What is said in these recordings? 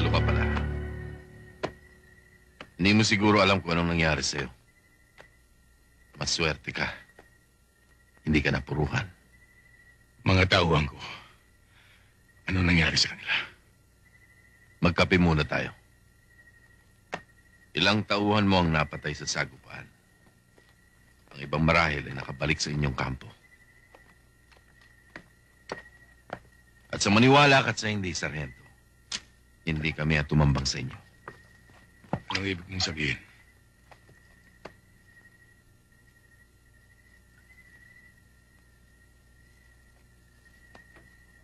Sundalo ka pala. Hindi mo siguro alam kung anong nangyari sa'yo. Maswerte ka. Hindi ka napuruhan. Mga tauhan ko, ano nangyari sa kanila? Magkape muna tayo. Ilang tauhan mo ang napatay sa sagupaan. Ang ibang marahil ay nakabalik sa inyong kampo. At sa maniwala ka't sa hindi, Sargento, hindi kami at tumambang sa inyo. Anong ibig mong sabihin?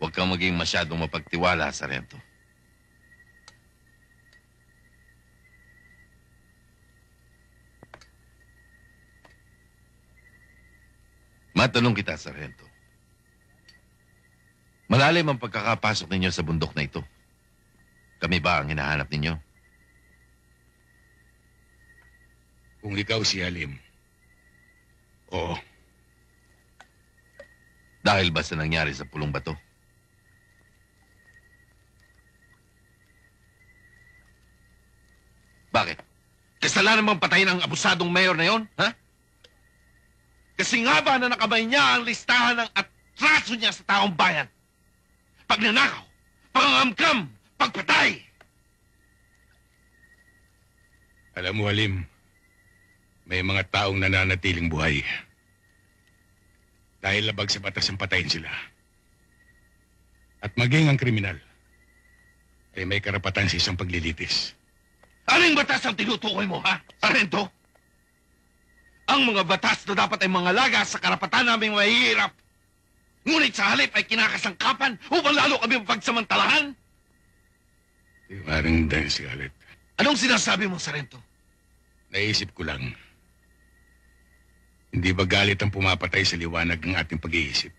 Huwag kang maging masyadong mapagtiwala, Sargento. Matanong kita, Sargento. Malalim ang pagkakapasok ninyo sa bundok na ito. Kami ba ang hinahanap ninyo? Kung ikaw si Halim, oo. Dahil ba sa nangyari sa Pulong Bato? Bakit? Kasalanan bang patayin ang abusadong mayor na yon, ha? Kasi nga ba na nakabay niya ang listahan ng atraso niya sa taong bayan? Pagnanakaw, pangangamkam, pagpatay! Alam mo, Halim, may mga taong nananatiling buhay. Dahil labag sa batas ang patayin sila. At maging ang kriminal ay may karapatan sa isang paglilitis. Anong batas ang tinutukoy mo, ha? Sargento? Ang mga batas na dapat ay mga laga sa karapatan naming mahihirap. Ngunit sa halip ay kinakasangkapan upang lalo kami mapagsamantalahan. Parang dahil si Galit. Anong sinasabi mo, Sargento? Naisip ko lang, hindi ba galit ang pumapatay sa liwanag ng ating pag-iisip?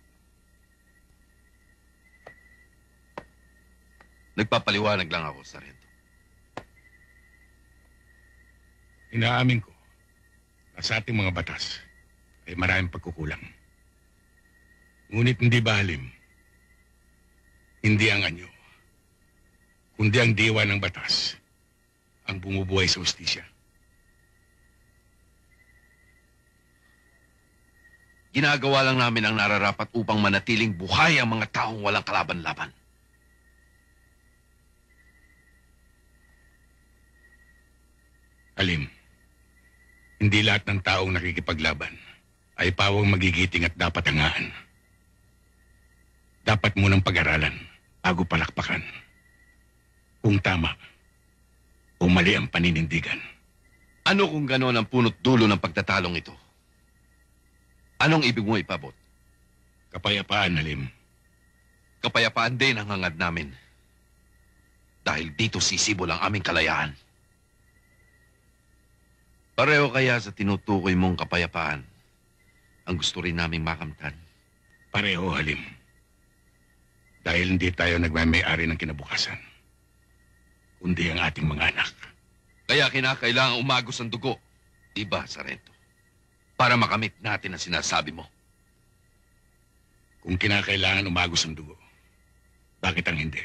Nagpapaliwanag lang ako, Sargento. Inaamin ko na sa ating mga batas ay maraming pagkukulang. Ngunit hindi ba, Halim, hindi ang anyo, kundi ang diwa ng batas ang bumubuhay sa hustisya. Ginagawa lang namin ang nararapat upang manatiling buhay ang mga taong walang kalaban-laban. Halim, hindi lahat ng taong nakikipaglaban ay pawang magigiting at dapat hangaan. Dapat munang pag-aralan bago palakpakan. Kung tama o mali ang paninindigan. Ano kung gano'n ang punot dulo ng pagtatalong ito? Anong ibig mo ipabot? Kapayapaan, Halim. Kapayapaan din ang hangad namin. Dahil dito sisibol ang aming kalayaan. Pareho kaya sa tinutukoy mong kapayapaan ang gusto rin naming makamtan? Pareho, Halim. Dahil hindi tayo nagmamay-ari ng kinabukasan, kundi ang ating mga anak. Kaya kinakailangan umagos ang dugo, di ba, Sargento? Para makamit natin ang sinasabi mo. Kung kinakailangan umagos ang dugo, bakit ang hindi?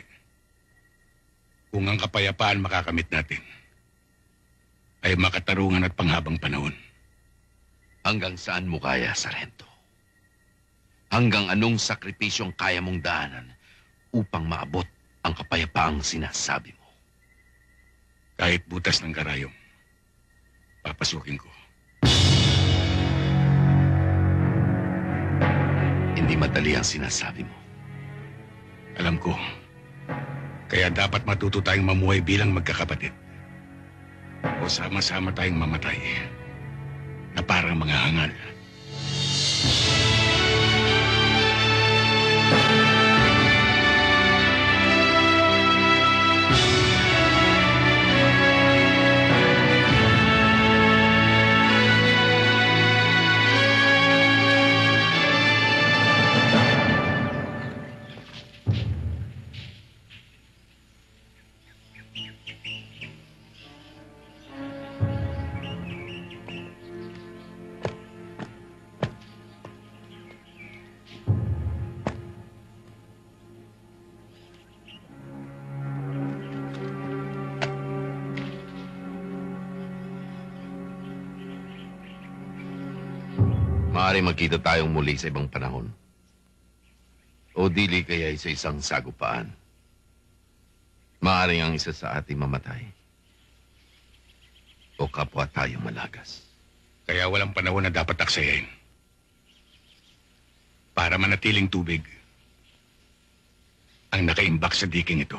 Kung ang kapayapaan makakamit natin, ay makatarungan at panghabang panahon. Hanggang saan mo kaya, Sargento? Hanggang anong sakripisyong kaya mong daanan upang maabot ang kapayapaang sinasabi mo? Kahit butas ng karayom, papasukin ko. Hindi madali ang sinasabi mo. Alam ko. Kaya dapat matuto tayong mamuhay bilang magkakapatid. O sama-sama tayong mamatay na parang mga hangal. Maaaring magkita tayong muli sa ibang panahon. O dili kaya sa isang sagupaan. Maaaring ang isa sa ating mamatay. O kapwa tayong malagas. Kaya walang panahon na dapat aksayahin. Para manatiling tubig ang nakaimbak sa diking ito.